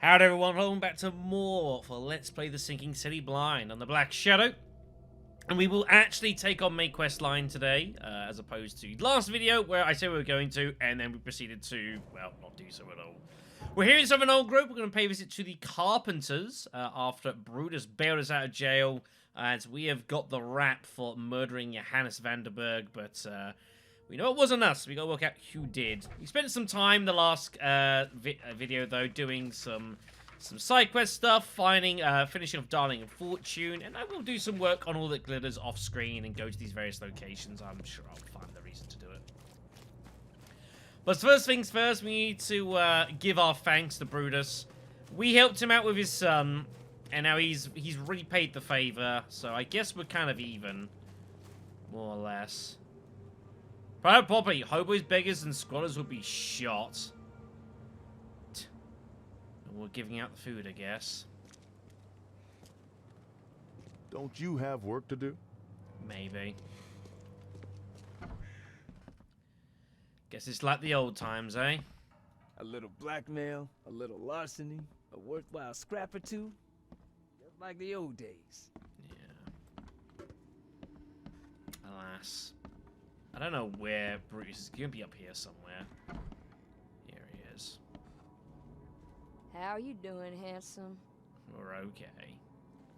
Howdy everyone, welcome back to more for Let's Play the Sinking City Blind on the Black Shadow. And we will actually take on main quest line today, as opposed to last video where I said we were going to, and then we proceeded to, well, not do so at all. We're here in Southern Old Group. We're going to pay a visit to the Carpenters after Brutus bailed us out of jail, as we have got the rap for murdering Johannes Vanderberg, but we know it wasn't us. We got to work out who did. We spent some time the last video, though, doing some side quest stuff, finishing off Darling and Fortune, and I will do some work on all that glitters off screen and go to these various locations. I'm sure I'll find the reason to do it. But first things first, we need to give our thanks to Brutus. We helped him out with his son, and now he's repaid the favor, so I guess we're kind of even, more or less. Private property, hobos, beggars, and squatters will be shot. And we're giving out the food, I guess. Don't you have work to do? Maybe. Guess it's like the old times, eh? A little blackmail, a little larceny, a worthwhile scrap or two. Just like the old days. Yeah. Alas. I don't know where Brutus is. Going to be up here somewhere. Here he is. How you doing, handsome? We're okay.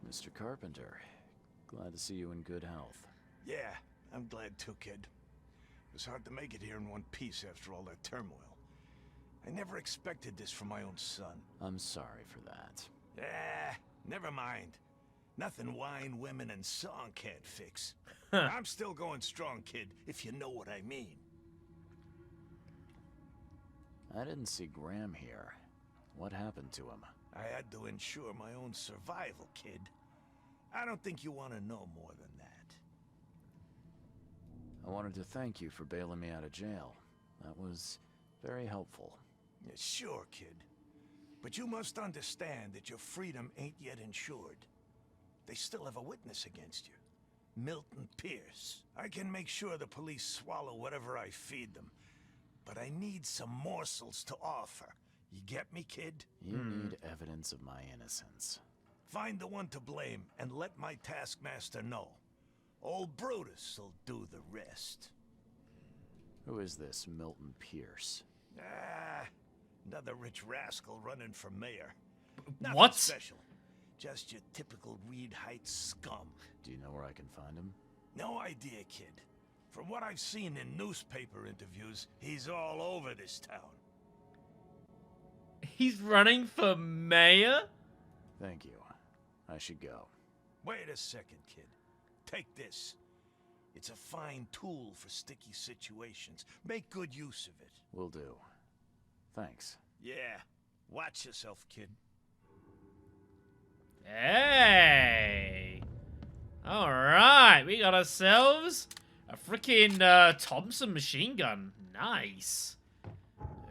Mr. Carpenter, glad to see you in good health. Yeah, I'm glad too, kid. It was hard to make it here in one piece after all that turmoil. I never expected this from my own son. I'm sorry for that. Never mind. Nothing wine, women, and song can't fix. I'm still going strong, kid, if you know what I mean. I didn't see Graham here. What happened to him? I had to ensure my own survival, kid. I don't think you want to know more than that. I wanted to thank you for bailing me out of jail. That was very helpful. Yeah, sure, kid. But you must understand that your freedom ain't yet insured. They still have a witness against you. Milton Pierce. I can make sure the police swallow whatever I feed them. But I need some morsels to offer. You get me, kid? You need evidence of my innocence. Find the one to blame and let my taskmaster know. Old Brutus will do the rest. Who is this Milton Pierce? Another rich rascal running for mayor. Nothing What? special. Just your typical Reed Heights scum. Do you know where I can find him? No idea, kid. From what I've seen in newspaper interviews, he's all over this town. He's running for mayor? Thank you. I should go. Wait a second, kid. Take this. It's a fine tool for sticky situations. Make good use of it. Will do. Thanks. Yeah. Watch yourself, kid. Hey! Alright, we got ourselves a freaking Thompson machine gun. Nice.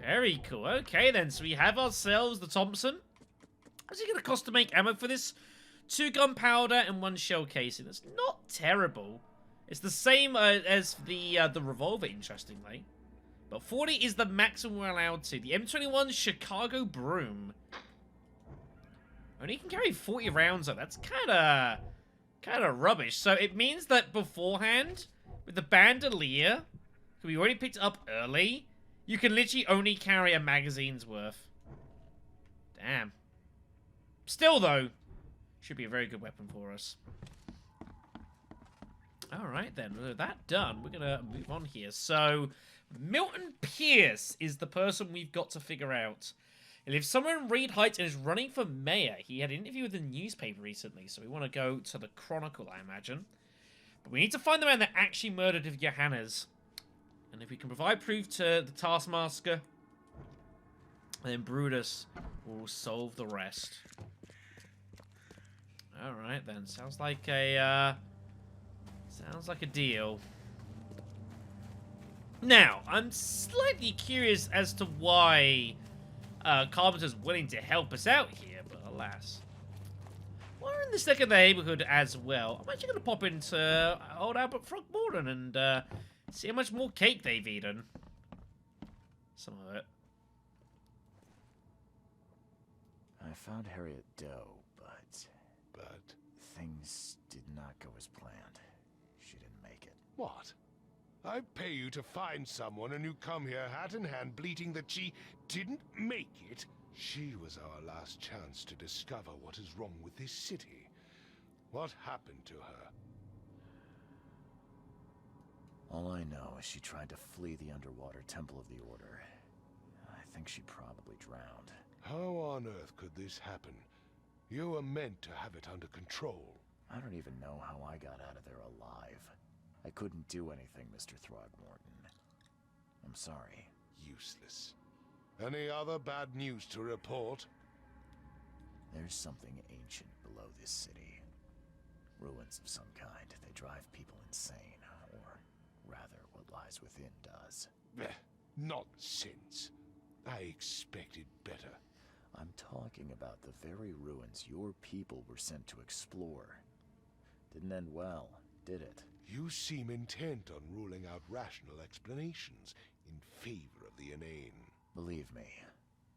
Very cool. Okay then, so we have ourselves the Thompson. What's it going to cost to make ammo for this? 2 gunpowder and 1 shell casing. That's not terrible. It's the same as the revolver, interestingly. But 40 is the maximum we're allowed to. The M21 Chicago Broom. Only can carry 40 rounds, though. That's kind of rubbish. So it means that beforehand, with the bandolier, we already picked it up early, you can literally only carry a magazine's worth. Damn. Still, though, should be a very good weapon for us. Alright then, with that done, we're going to move on here. So, Milton Pierce is the person we've got to figure out. He lives somewhere in Reed Heights and is running for mayor. He had an interview with the newspaper recently, so we want to go to the Chronicle, I imagine. But we need to find the man that actually murdered Johannes. And if we can provide proof to the taskmaster, then Brutus will solve the rest. Alright then, sounds like a deal. Now, I'm slightly curious as to why Carpenter's willing to help us out here, but alas. We're in this neck of the neighborhood as well. I'm actually going to pop into old Albert Frogmorton and see how much more cake they've eaten. Some of it. I found Harriet Doe, but But things did not go as planned. She didn't make it. what? I pay you to find someone and you come here hat in hand bleating that she didn't make it? She was our last chance to discover what is wrong with this city. What happened to her? All I know is she tried to flee the underwater Temple of the Order. I think she probably drowned. How on earth could this happen? You were meant to have it under control. I don't even know how I got out of there alive. I couldn't do anything, Mr. Throgmorton. I'm sorry. Useless. Any other bad news to report? There's something ancient below this city. Ruins of some kind. They drive people insane. Or rather, what lies within does. Nonsense. I expected better. I'm talking about the very ruins your people were sent to explore. Didn't end well, did it? You seem intent on ruling out rational explanations in favor of the inane. Believe me,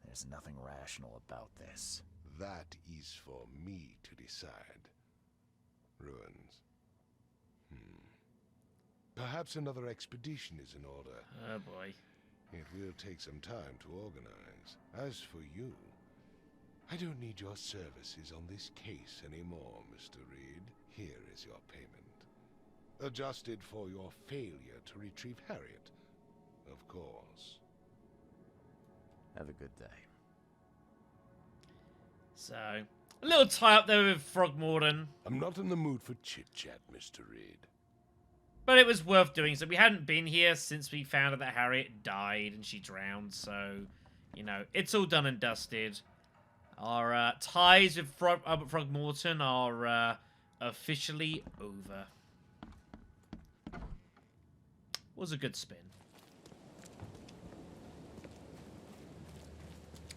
there's nothing rational about this. That is for me to decide. Ruins. Perhaps another expedition is in order. Oh boy. It will take some time to organize. As for you, I don't need your services on this case anymore, Mr. Reed. Here is your payment. Adjusted for your failure to retrieve Harriet, of course. Have a good day. So, a little tie up there with Throgmorton, I'm not in the mood for chit-chat, Mr. Reed. but it was worth doing. So we hadn't been here since we found out that Harriet died and she drowned. So, you know, it's all done and dusted. Our ties with Throgmorton are officially over. Was a good spin.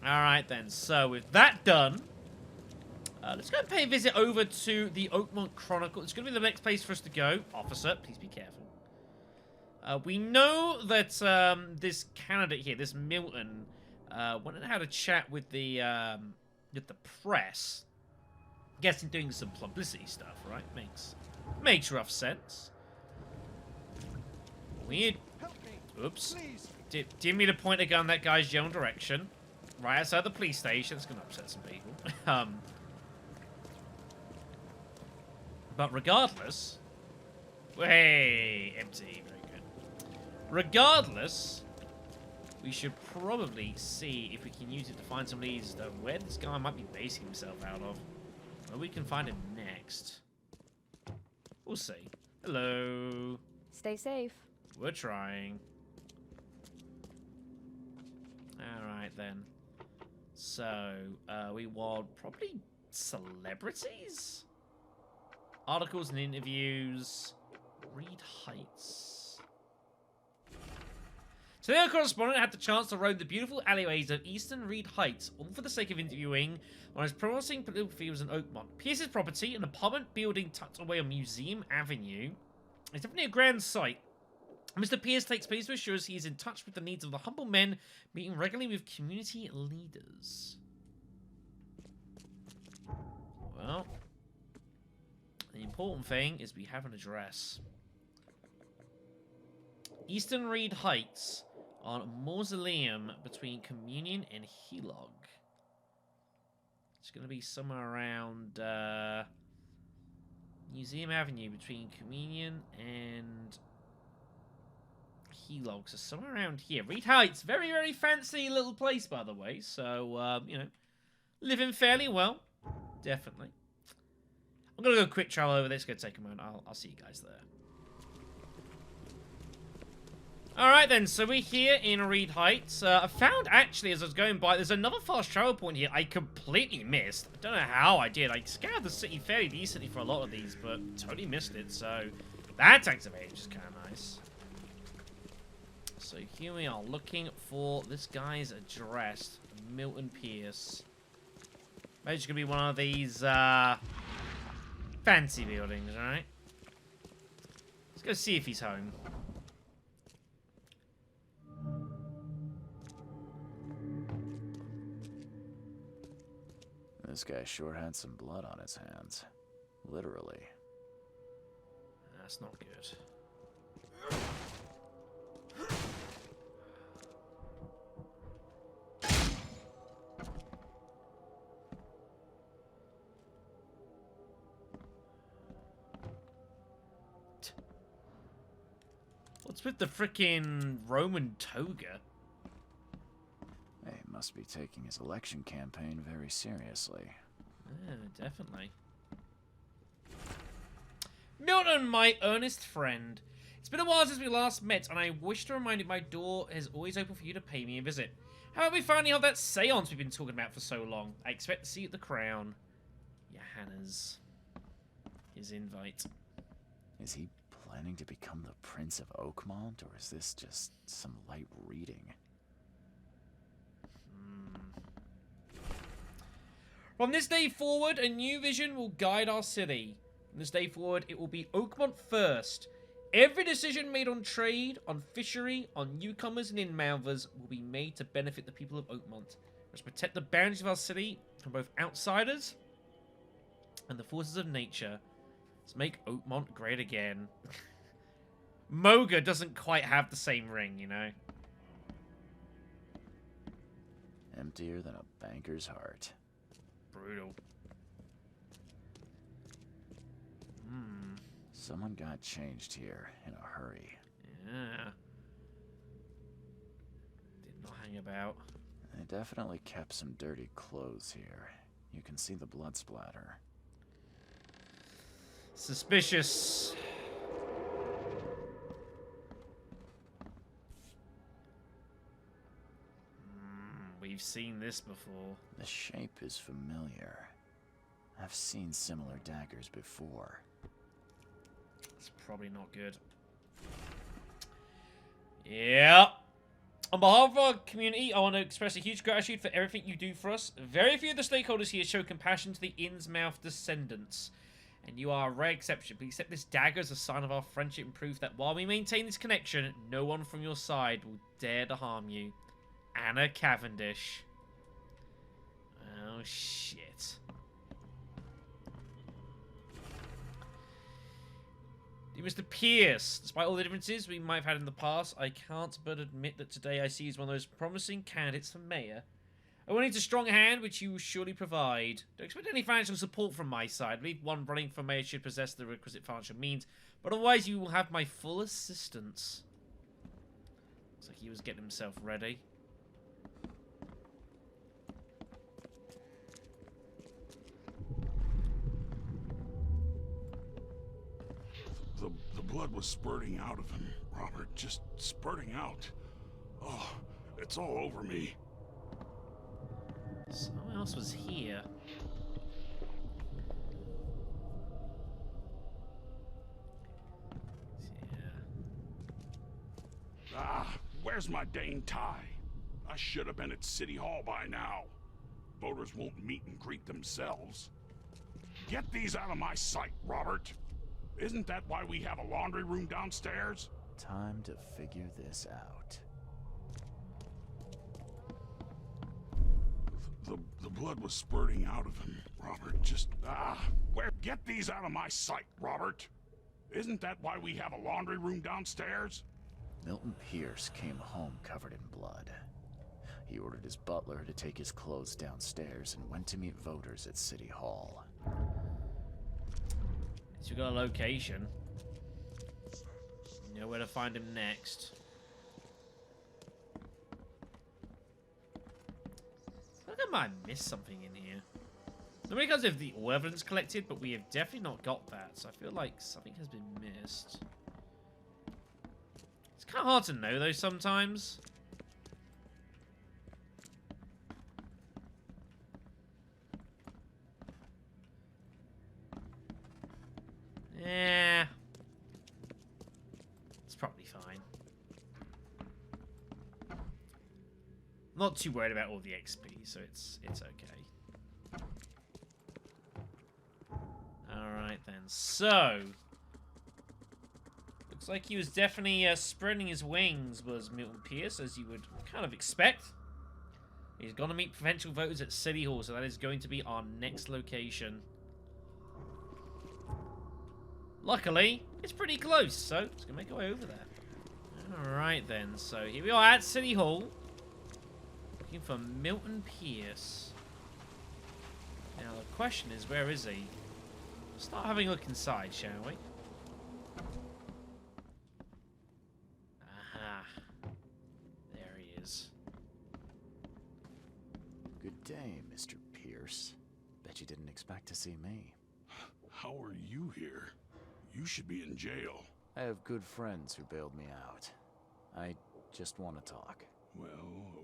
Alright then, so with that done, let's go and pay a visit over to the Oakmont Chronicle. It's going to be the next place for us to go. Officer, please be careful. We know that this candidate here, this Milton, went and had a chat with the press. I'm guessing doing some publicity stuff, right? Makes rough sense. Weird. Oops. Didn't mean to point a gun in that guy's general direction. Right outside the police station. It's going to upset some people. But regardless... Hey, empty. Very good. Regardless, we should probably see if we can use it to find some of these... where this guy might be basing himself out of. Where we can find him next. We'll see. Hello. Stay safe. We're trying. Alright then. So, we want probably celebrities? Articles and interviews. Reed Heights. So the correspondent had the chance to roam the beautiful alleyways of Eastern Reed Heights, all for the sake of interviewing on his promising political fields in Oakmont. Pierce's property, an apartment building tucked away on Museum Avenue, is definitely a grand sight. Mr. Pierce takes pains to assure us he is in touch with the needs of the humble men, meeting regularly with community leaders. Well, the important thing is we have an address. Eastern Reed Heights on Mausoleum between Communion and Helog. It's going to be somewhere around Museum Avenue between Communion and Helog. So somewhere around here. Reed Heights, very, very fancy little place, by the way. So, you know, living fairly well. Definitely. I'm going to go quick travel over this. It's going to take a moment. I'll see you guys there. Alright then, so we're here in Reed Heights. I found, actually, as I was going by, there's another fast travel point here I completely missed. I don't know how I did. I scoured the city fairly decently for a lot of these, but totally missed it, so that activation is kind of nice. So here we are, looking for this guy's address, Milton Pierce. Maybe it's going to be one of these, fancy buildings, alright? Let's go see if he's home. This guy sure had some blood on his hands. Literally. That's not good. What's with the frickin' Roman toga? He must be taking his election campaign very seriously. Yeah, definitely. Milton, my earnest friend. It's been a while since we last met, and I wish to remind you my door is always open for you to pay me a visit. How about we finally have that seance we've been talking about for so long? I expect to see you at the Crown. Johannes. His invite. Is he planning to become the Prince of Oakmont, or is this just some light reading? From this day forward, a new vision will guide our city. From this day forward, it will be Oakmont first. Every decision made on trade, on fishery, on newcomers and inmouthers will be made to benefit the people of Oakmont. Let's protect the boundaries of our city from both outsiders and the forces of nature. Let's make Oakmont great again. Moga doesn't quite have the same ring, you know? Emptier than a banker's heart. Brutal. Someone got changed here in a hurry. Yeah. Did not hang about. They definitely kept some dirty clothes here. You can see the blood splatter. Suspicious. We've seen this before. The shape is familiar. I've seen similar daggers before. It's probably not good. Yeah. On behalf of our community, I want to express a huge gratitude for everything you do for us. Very few of the stakeholders here show compassion to the Innsmouth descendants. And you are a rare exception. Please accept this dagger as a sign of our friendship and proof that while we maintain this connection, no one from your side will dare to harm you. Anna Cavendish. Oh, shit. Dear Mr. Pierce, despite all the differences we might have had in the past, I can't but admit that today I see you as one of those promising candidates for mayor. I will need a strong hand, which you will surely provide. Don't expect any financial support from my side. I believe one running for mayor should possess the requisite financial means, but otherwise you will have my full assistance. Looks like he was getting himself ready. The blood was spurting out of him, Robert. Just spurting out. Oh, it's all over me. Someone else was here. Yeah. Ah, where's my dang tie? I should have been at City Hall by now. Voters won't meet and greet themselves. Get these out of my sight, Robert. Isn't that why we have a laundry room downstairs? Time to figure this out. The blood was spurting out of him, Robert. Just, where? Get these out of my sight, Robert. Isn't that why we have a laundry room downstairs? Milton Pierce came home covered in blood. He ordered his butler to take his clothes downstairs and went to meet voters at City Hall. So we got a location. You know where to find him next. I think I might have missed something in here. Nobody comes with the all evidence collected, but we have definitely not got that, so I feel like something has been missed. It's kind of hard to know, though, sometimes. Yeah. It's probably fine. Not too worried about all the XP, so it's okay. Alright then. So looks like he was definitely spreading his wings, was Milton Pierce, as you would kind of expect. He's going to meet potential voters at City Hall, so that is going to be our next location. Luckily, it's pretty close, so it's going to make our way over there. Alright then, so here we are at City Hall. Looking for Milton Pierce. Now the question is, where is he? Let's start having a look inside, shall we? Aha. There he is. Good day, Mr. Pierce. Bet you didn't expect to see me. How are you here? You should be in jail. I have good friends who bailed me out. I just want to talk. Well,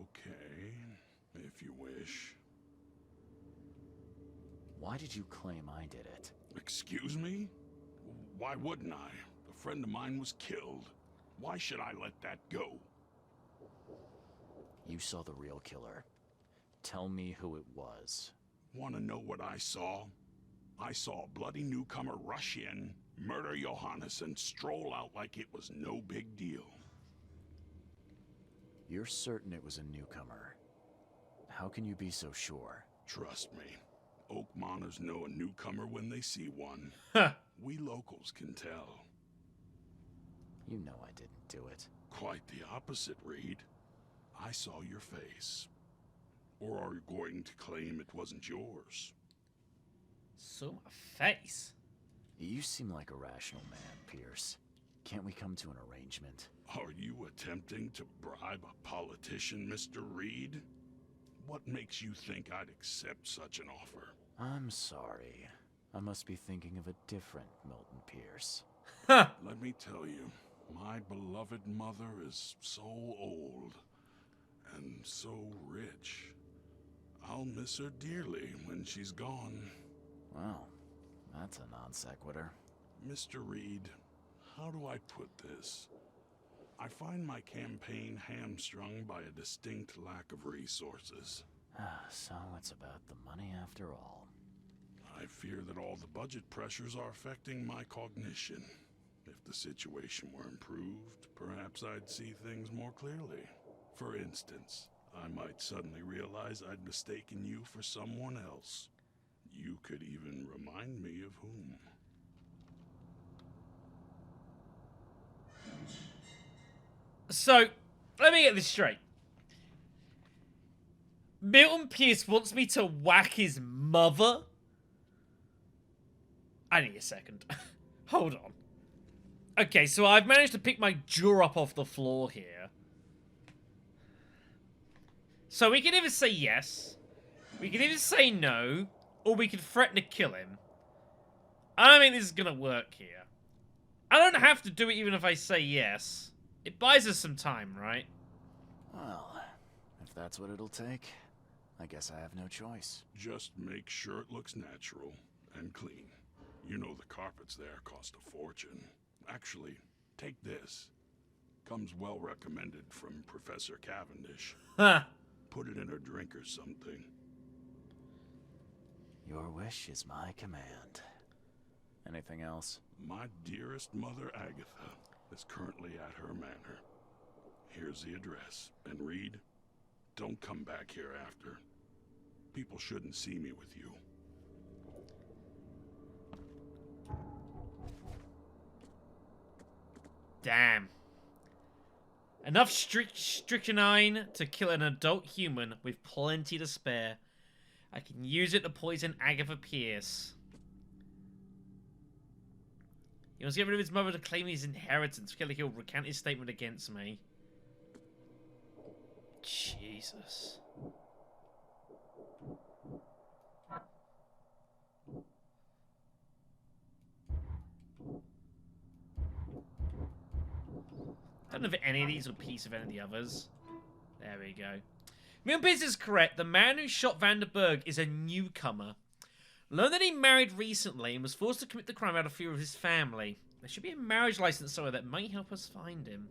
okay, if you wish. Why did you claim I did it? Excuse me? Why wouldn't I? A friend of mine was killed. Why should I let that go? You saw the real killer. Tell me who it was. Want to know what I saw? I saw a bloody newcomer rush in, murder Johannes, and stroll out like it was no big deal. You're certain it was a newcomer. How can you be so sure? Trust me. Oakmoners know a newcomer when they see one. We locals can tell. You know I didn't do it. Quite the opposite, Reed. I saw your face. Or are you going to claim it wasn't yours? So my face. You seem like a rational man, Pierce. Can't we come to an arrangement? Are you attempting to bribe a politician, Mr. Reed? What makes you think I'd accept such an offer? I'm sorry. I must be thinking of a different Milton Pierce. Let me tell you, my beloved mother is so old and so rich. I'll miss her dearly when she's gone. Well, that's a non sequitur. Mr. Reed, how do I put this? I find my campaign hamstrung by a distinct lack of resources. So it's about the money after all. I fear that all the budget pressures are affecting my cognition. If the situation were improved, perhaps I'd see things more clearly. For instance, I might suddenly realize I'd mistaken you for someone else. You could even remind me of whom. So, let me get this straight. Milton Pierce wants me to whack his mother? I need a second. Hold on. Okay, so I've managed to pick my jaw up off the floor here. So we can either say yes, we can either say no, or we can threaten to kill him. I don't think this is gonna work here. I don't have to do it even if I say yes. It buys us some time, right? Well, if that's what it'll take, I guess I have no choice. Just make sure it looks natural and clean. You know the carpets there cost a fortune. Actually, take this. Comes well recommended from Professor Cavendish. Huh. Put it in a drink or something. Your wish is my command. Anything else? My dearest mother, Agatha, is currently at her manor. Here's the address. And Reed, don't come back here after. People shouldn't see me with you. Damn. Enough strychnine to kill an adult human with plenty to spare. I can use it to poison Agatha Pierce. He wants to get rid of his mother to claim his inheritance. Killer, he'll recant his statement against me. Jesus. Don't know if any of these are a piece of any of the others. There we go. Milpiz is correct. The man who shot Vanderberg is a newcomer. Learned that he married recently and was forced to commit the crime out of fear of his family. There should be a marriage license somewhere that might help us find him.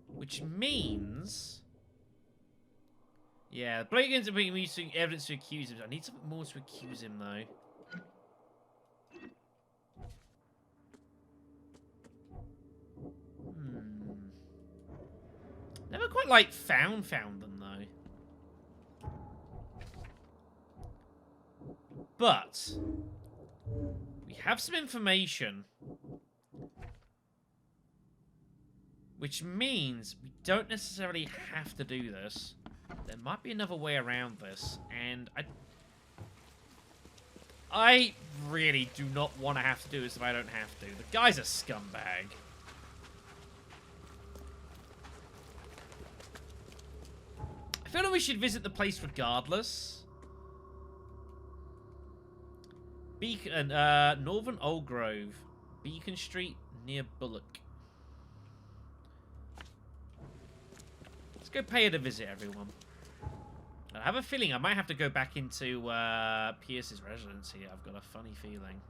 Which means... Yeah, Blake's being using evidence to accuse him. I need something more to accuse him, though. Never quite, like, found them, though. But we have some information, which means we don't necessarily have to do this. There might be another way around this, and I really do not want to have to do this if I don't have to. The guy's a scumbag. I feel like we should visit the place regardless. Beacon, Northern Old Grove, Beacon Street near Bullock. Let's go pay it a visit, everyone. I have a feeling I might have to go back into Pierce's residence here. I've got a funny feeling.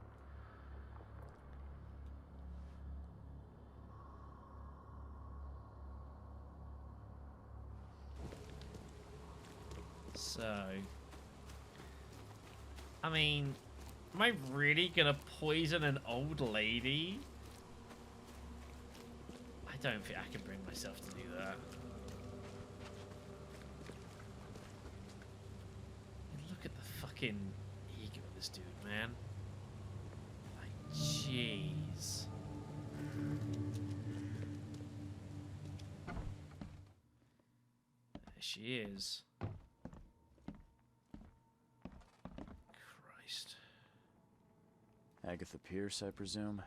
So, I mean, am I really gonna poison an old lady? I don't think I can bring myself to do that. Look at the fucking ego of this dude, man. Like, jeez. There she is. Christ. Agatha Pierce, I presume?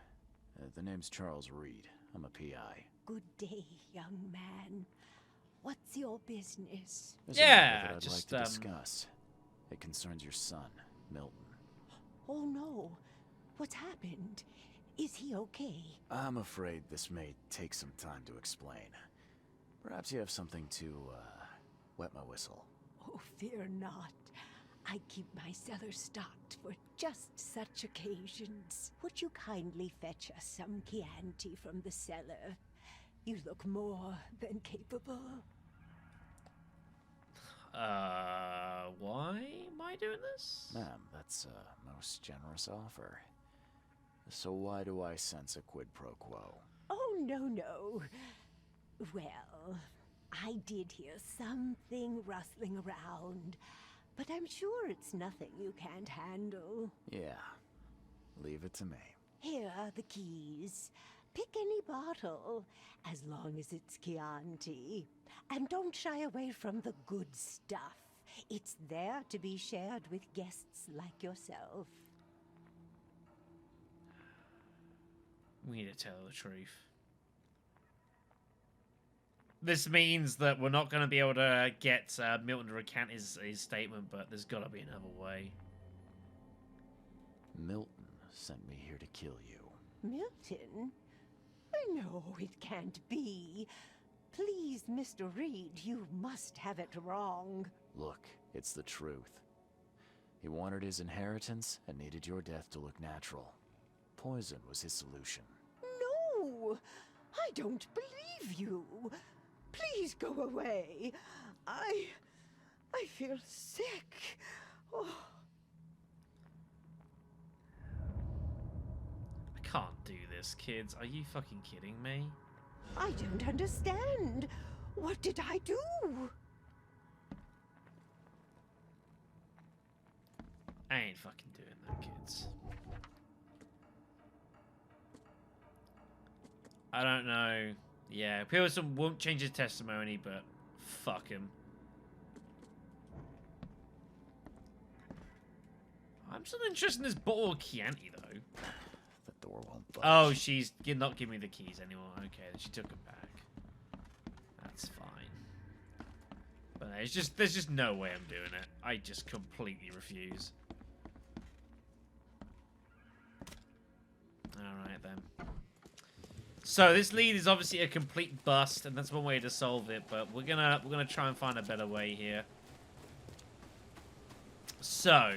The name's Charles Reed. I'm a PI. Good day, young man. What's your business? There's Yeah, a matter that I'd just, like to discuss. It concerns your son, Milton. Oh no. What's happened? Is he okay? I'm afraid this may take some time to explain. Perhaps you have something to, wet my whistle. Oh, fear not. I keep my cellar stocked for just such occasions. Would you kindly fetch us some Chianti from the cellar? You look more than capable. Why am I doing this? Ma'am, that's a most generous offer. So why do I sense a quid pro quo? Oh, no. Well, I did hear something rustling around, but I'm sure it's nothing you can't handle. Yeah, leave it to me. Here are the keys. Pick any bottle, as long as it's Chianti. And don't shy away from the good stuff. It's there to be shared with guests like yourself. We need to tell the truth. This means that we're not going to be able to get Milton to recant his statement, but there's got to be another way. Milton sent me here to kill you. Milton? No, it can't be. Please, Mr. Reed, you must have it wrong. Look, it's the truth. He wanted his inheritance and needed your death to look natural. Poison was his solution. No! I don't believe you. Please go away. I feel sick. Oh. I can't do this, kids. Are you fucking kidding me? I don't understand. What did I do? I ain't fucking doing that, kids. I don't know. Yeah, Pearson won't change his testimony, but fuck him. I'm still interested in this bottle of Chianti, though. The door won't budge. Oh, she's not giving me the keys anymore. Okay, she took them back. That's fine. But there's just no way I'm doing it. I just completely refuse. Alright then. So this lead is obviously a complete bust, and that's one way to solve it, but we're gonna try and find a better way here. So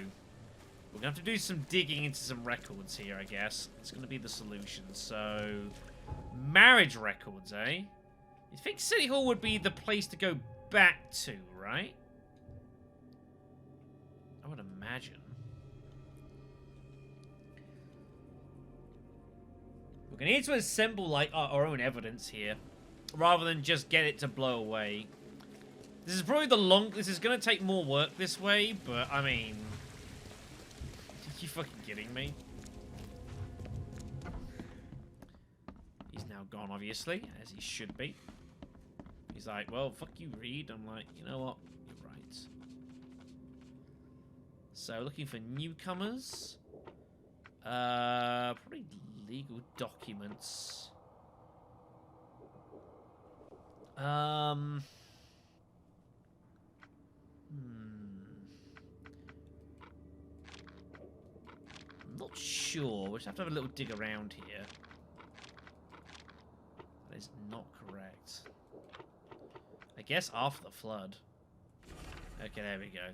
we're gonna have to do some digging into some records here, I guess. It's gonna be the solution. So marriage records, eh? You think City Hall would be the place to go back to, right? I would imagine. We're gonna need to assemble like our own evidence here. rather than just get it to blow away. This is probably this is going to take more work this way, but I mean, are you fucking kidding me? He's now gone, obviously, as he should be. He's like, well, fuck you, Reed. I'm like, you know what? You're right. So, looking for newcomers. Probably legal documents. I'm not sure. We'll just have to have a little dig around here. That is not correct. I guess after the flood. Okay, there we go.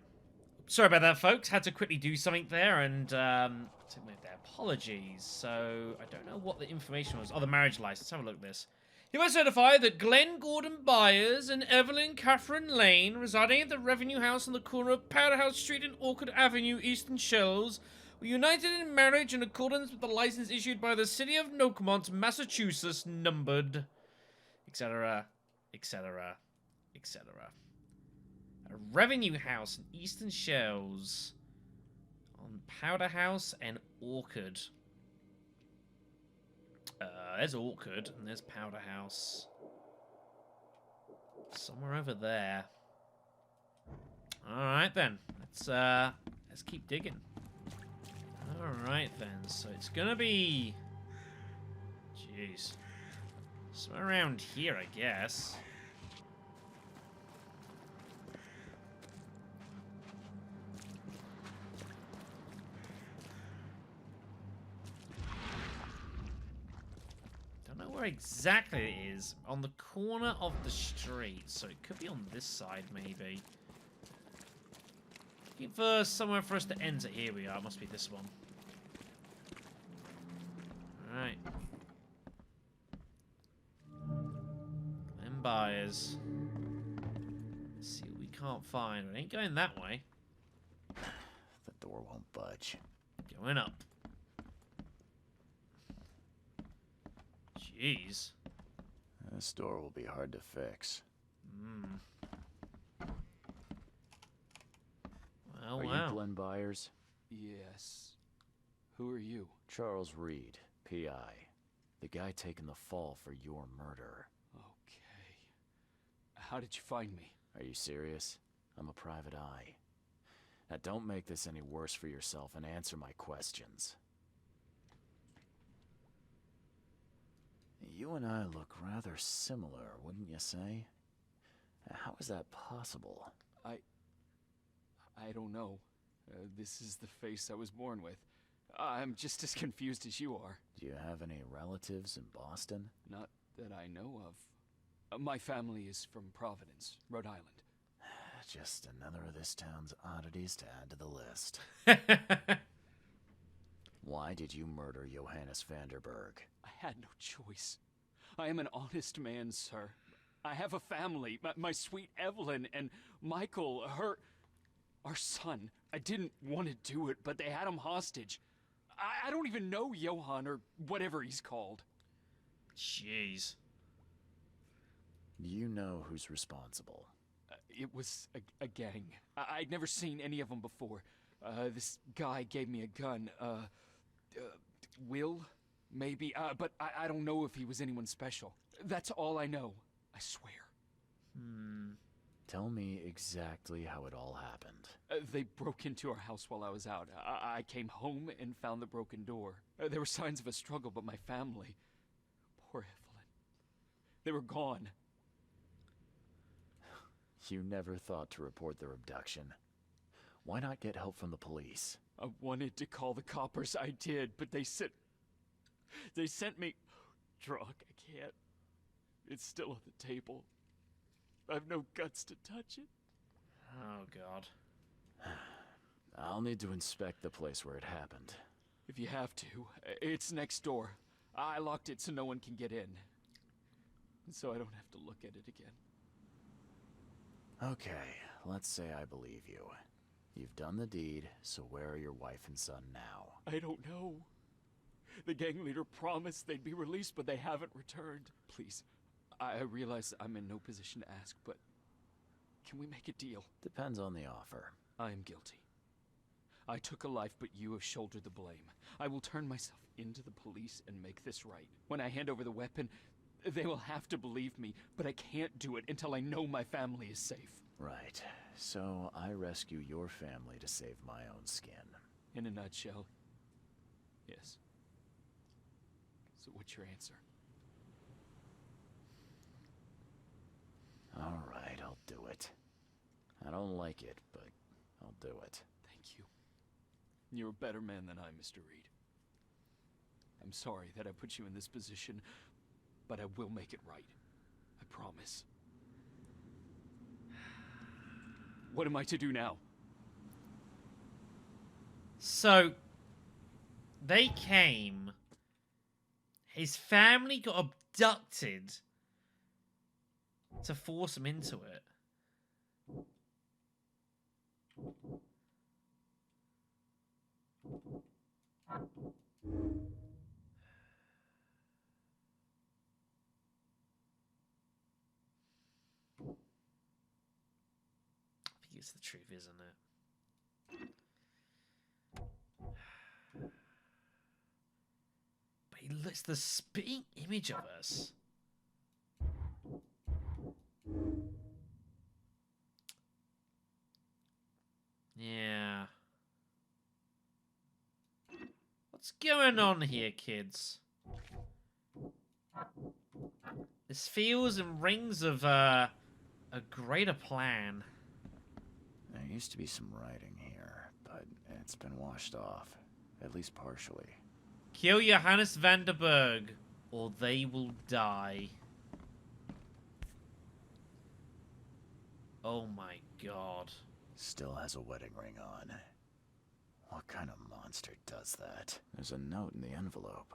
Sorry about that, folks. Had to quickly do something there and submit their apologies. So I don't know what the information was. Oh, the marriage license. Have a look at this. He was certified that Glenn Gordon Byers and Evelyn Catherine Lane, residing at the Revenue House on the corner of Powderhouse Street and Orchard Avenue, Eastern Shells, were united in marriage in accordance with the license issued by the City of Oakmont, Massachusetts, numbered, etc., etc., etc. A Revenue House in Eastern Shells on Powderhouse and Orchard. There's Orchard and there's Powderhouse. Somewhere over there. Alright then. Let's keep digging. Alright then. So it's gonna be, jeez, somewhere around here, I guess. Where exactly it is. On the corner of the street. So it could be on this side, maybe. Looking for somewhere for us to enter. Here we are. It must be this one. Alright. Them buyers. Let's see what we can't find. We ain't going that way. The door won't budge. Going up. Jeez. This door will be hard to fix. Well, Are wow. you Glenn Byers? Yes. Who are you? Charles Reed, P.I. The guy taking the fall for your murder. Okay. How did you find me? Are you serious? I'm a private eye. Now don't make this any worse for yourself and answer my questions. You and I look rather similar, wouldn't you say? How is that possible? I don't know. This is the face I was born with. I'm just as confused as you are. Do you have any relatives in Boston? Not that I know of. My family is from Providence, Rhode Island. Just another of this town's oddities to add to the list. Why did you murder Johannes Vanderberg? I had no choice. I am an honest man, sir. I have a family. My sweet Evelyn and Michael, our son. I didn't want to do it, but they had him hostage. I don't even know Johann or whatever he's called. Jeez. Do you know who's responsible? It was a gang. I'd never seen any of them before. This guy gave me a gun. Will? Maybe. But I don't know if he was anyone special. That's all I know. I swear. Tell me exactly how it all happened. They broke into our house while I was out. I came home and found the broken door. There were signs of a struggle, but my family... Poor Evelyn. They were gone. You never thought to report their abduction. Why not get help from the police? I wanted to call the coppers. I did, but they sent me drunk. I can't. It's still on the table. I've no guts to touch it. Oh, God. I'll need to inspect the place where it happened. If you have to. It's next door. I locked it so no one can get in. So I don't have to look at it again. Okay, let's say I believe you. You've done the deed, so where are your wife and son now? I don't know. The gang leader promised they'd be released, but they haven't returned. Please, I realize I'm in no position to ask, but can we make a deal? Depends on the offer. I am guilty. I took a life, but you have shouldered the blame. I will turn myself into the police and make this right. When I hand over the weapon, they will have to believe me, but I can't do it until I know my family is safe. Right. So I rescue your family to save my own skin. In a nutshell, yes. So what's your answer? All right, I'll do it. I don't like it, but I'll do it. Thank you. You're a better man than I, Mr. Reed. I'm sorry that I put you in this position, but I will make it right. I promise. What am I to do now? So, they came. His family got abducted to force him into it. I think it's the truth, isn't it? But he looks the spitting image of us. Yeah. What's going on here, kids? This feels and rings of a greater plan. There used to be some writing here, but it's been washed off, at least partially. Kill Johannes van der Berg, or they will die. Oh my god. Still has a wedding ring on. What kind of monster does that? There's a note in the envelope.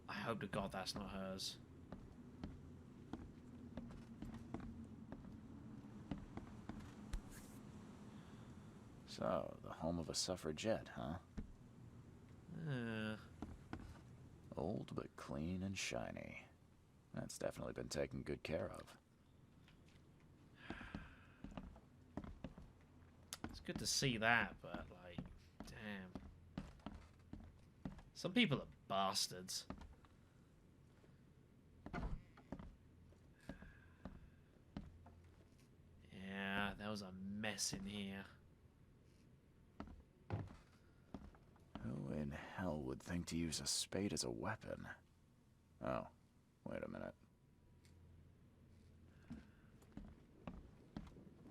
I hope to God that's not hers. So, the home of a suffragette, huh? Old but clean and shiny. That's definitely been taken good care of. It's good to see that, but, like, damn. Some people are bastards. Yeah, there was a mess in here. Who in hell would think to use a spade as a weapon? Oh, wait a minute.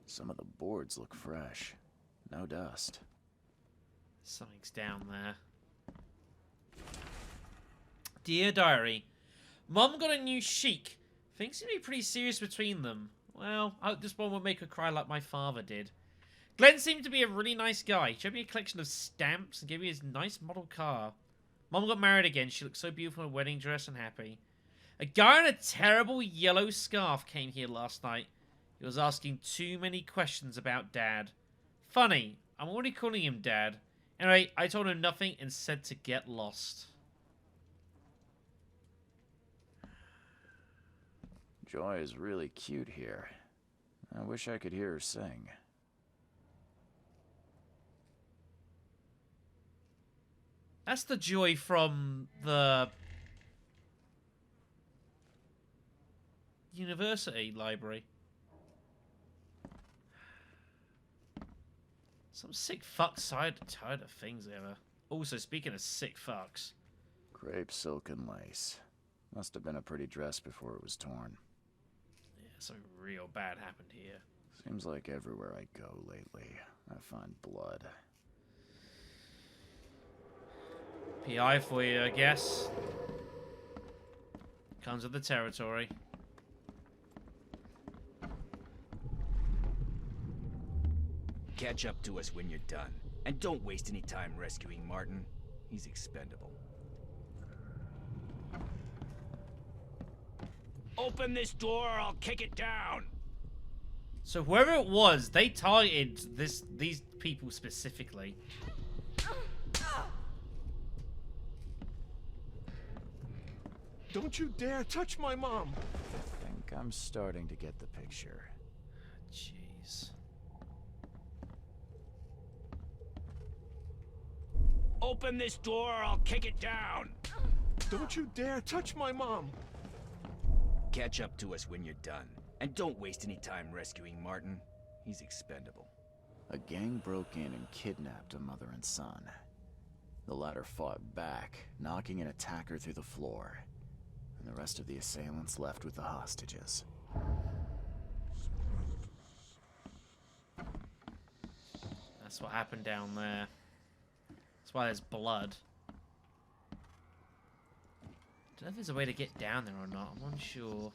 Some of the boards look fresh. No dust. Something's down there. Dear Diary, Mom got a new chic. Things seem to be pretty serious between them. Well, I hope this one will make her cry like my father did. Glenn seemed to be a really nice guy. He showed me a collection of stamps and gave me his nice model car. Mom got married again. She looked so beautiful in a wedding dress and happy. A guy in a terrible yellow scarf came here last night. He was asking too many questions about Dad. Funny, I'm already calling him Dad. Anyway, I told him nothing and said to get lost. Joy is really cute here. I wish I could hear her sing. That's the Joy from the university library. Some sick fucks tired of things ever. Also, speaking of sick fucks. Crepe silk and lace. Must have been a pretty dress before it was torn. Yeah, something real bad happened here. Seems like everywhere I go lately, I find blood. PI for you, I guess. Comes with the territory. Catch up to us when you're done. And don't waste any time rescuing Martin. He's expendable. Open this door or I'll kick it down! So whoever it was, they targeted these people specifically. Don't you dare touch my mom! I think I'm starting to get the picture. Jeez. Open this door or I'll kick it down. Don't you dare touch my mom! Catch up to us when you're done. And don't waste any time rescuing Martin. He's expendable. A gang broke in and kidnapped a mother and son. The latter fought back, knocking an attacker through the floor. And the rest of the assailants left with the hostages. That's what happened down there. That's why there's blood. Don't know if there's a way to get down there or not. I'm unsure.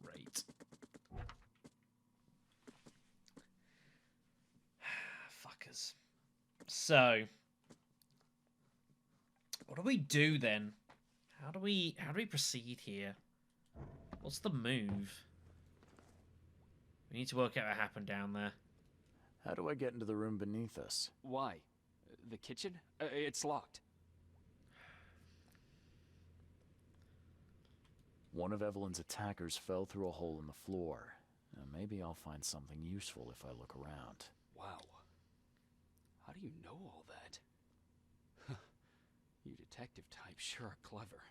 Great. Fuckers. So, what do we do then? How do we proceed here? What's the move? We need to work out what happened down there. How do I get into the room beneath us? Why? The kitchen? It's locked. One of Evelyn's attackers fell through a hole in the floor. Now, maybe I'll find something useful if I look around. Wow. How do you know all that? You detective types sure are clever.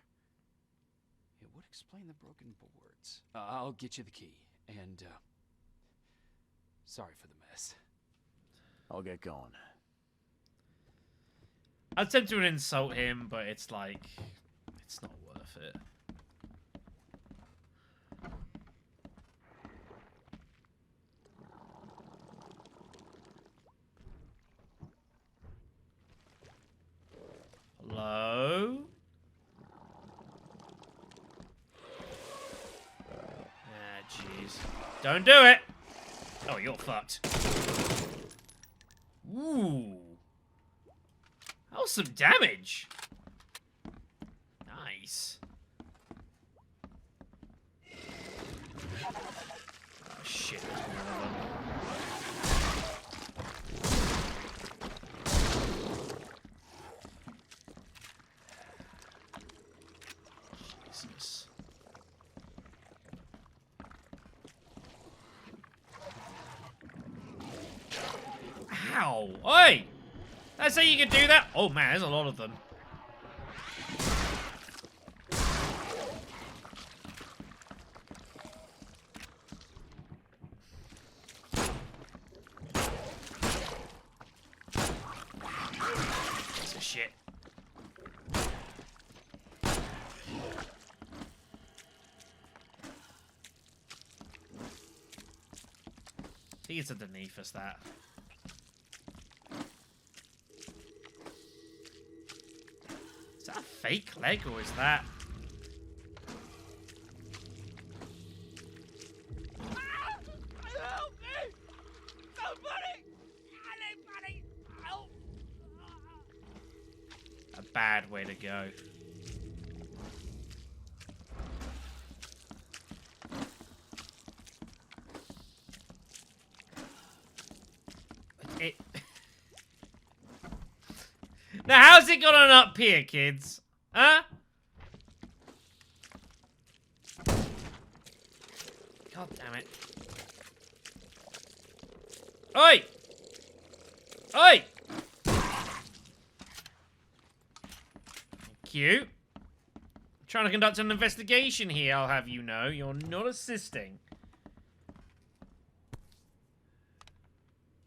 It would explain the broken boards. I'll get you the key, and, sorry for the mess. I'll get going. I'd attempt to insult him, but it's like, it's not worth it. Hello? Ah, jeez. Don't do it! Oh, you're fucked. Ooh. That was some damage. Nice. Oh, shit. There's more of them. Jesus. Ow! Oi! That's how you can do that? Oh man, there's a lot of them. Piece of shit. I think it's underneath us, that. Is that a fake leg, or is that... Help me! Somebody! Anybody! Help! a bad way to go? It... Now, how's it got on up here, kids? Huh? God damn it. Oi! Oi! Thank you. I'm trying to conduct an investigation here, I'll have you know. You're not assisting.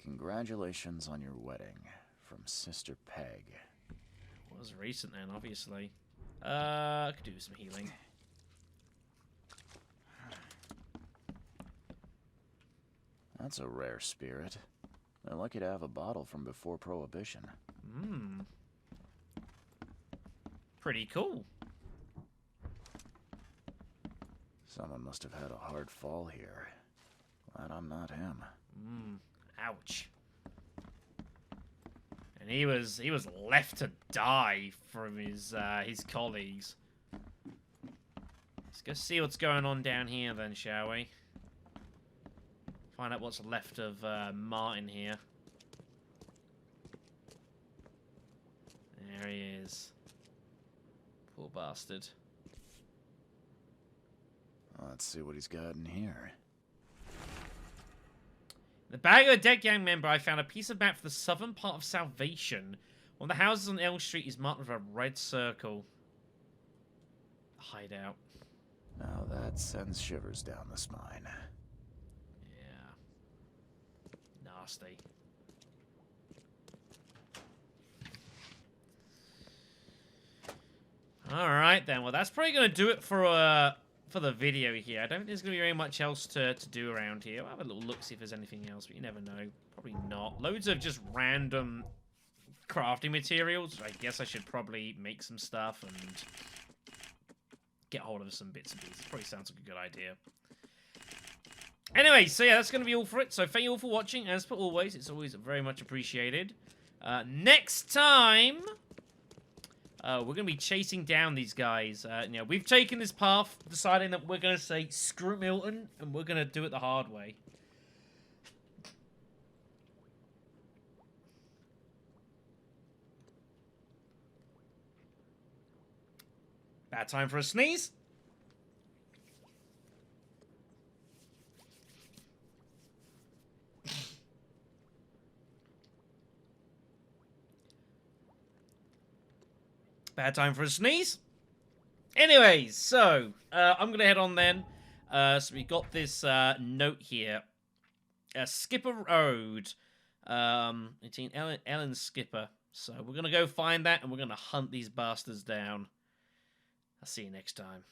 Congratulations on your wedding, from Sister Peg. It was recent then, obviously. I could do some healing. That's a rare spirit. They're lucky to have a bottle from before Prohibition. Hmm. Pretty cool. Someone must have had a hard fall here. Glad I'm not him. Hmm. Ouch. And he was left to die from his colleagues. This Go see what's going on down here then, shall we? Find out what's left of Martin here. There he is. Poor bastard. Let's see what he's got in here. In the bag of a dead gang member, I found a piece of map for the southern part of Salvation. One of the houses on Elm Street is marked with a red circle. Hideout. Now that sends shivers down the spine. Yeah. Nasty. Alright then, well that's probably going to do it for the video here. I don't think there's going to be very much else to do around here. I'll have a little look, see if there's anything else, but you never know. Probably not. Loads of just random crafting materials. I guess I should probably make some stuff and get hold of some bits and pieces. Probably sounds like a good idea. Anyway, so yeah, that's going to be all for it. So thank you all for watching. As per always, it's always very much appreciated. Next time, we're going to be chasing down these guys. You know, we've taken this path, deciding that we're going to say, screw Milton, and we're going to do it the hard way. Bad time for a sneeze. Bad time for a sneeze. Anyways, so I'm gonna head on then. So we got this note here. Skipper Road. 18 Ellen Skipper. So we're gonna go find that and we're gonna hunt these bastards down. I'll see you next time.